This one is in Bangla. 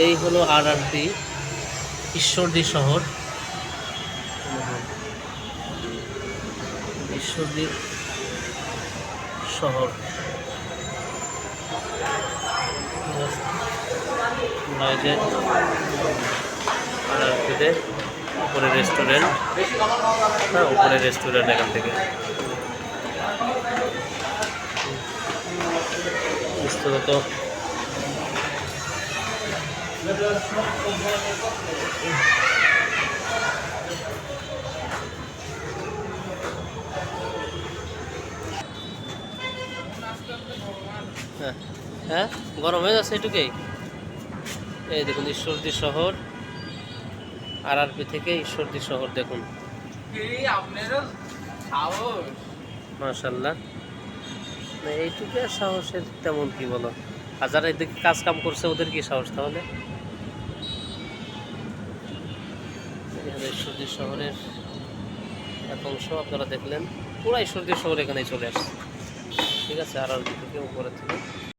এই হলো আরআরপি ঈশ্বরদী শহর। ঈশ্বরদী শহর যে আরআরপিতে উপরে রেস্টুরেন্ট, হ্যাঁ উপরে রেস্টুরেন্ট এখান থেকে বিস্তৃত। হ্যাঁ হ্যাঁ গরম হয়ে যাচ্ছে এটুকুই। এই দেখুন ঈশ্বরদী শহর, আরআরপি থেকে ঈশ্বরদী শহর দেখুন, মাশাআল্লাহ। এইটুকু সাহসের তেমন কি বলো, আর যারা এদিকে কাজ কাম করছে ওদের কি সাহস তাহলে। ঈশ্বরদী শহরের এক অংশ আপনারা দেখলেন, পুরো ঈশ্বরদী শহর এখানেই চলে আসছে। ঠিক আছে, আরআরপি থেকে উপরে থেকে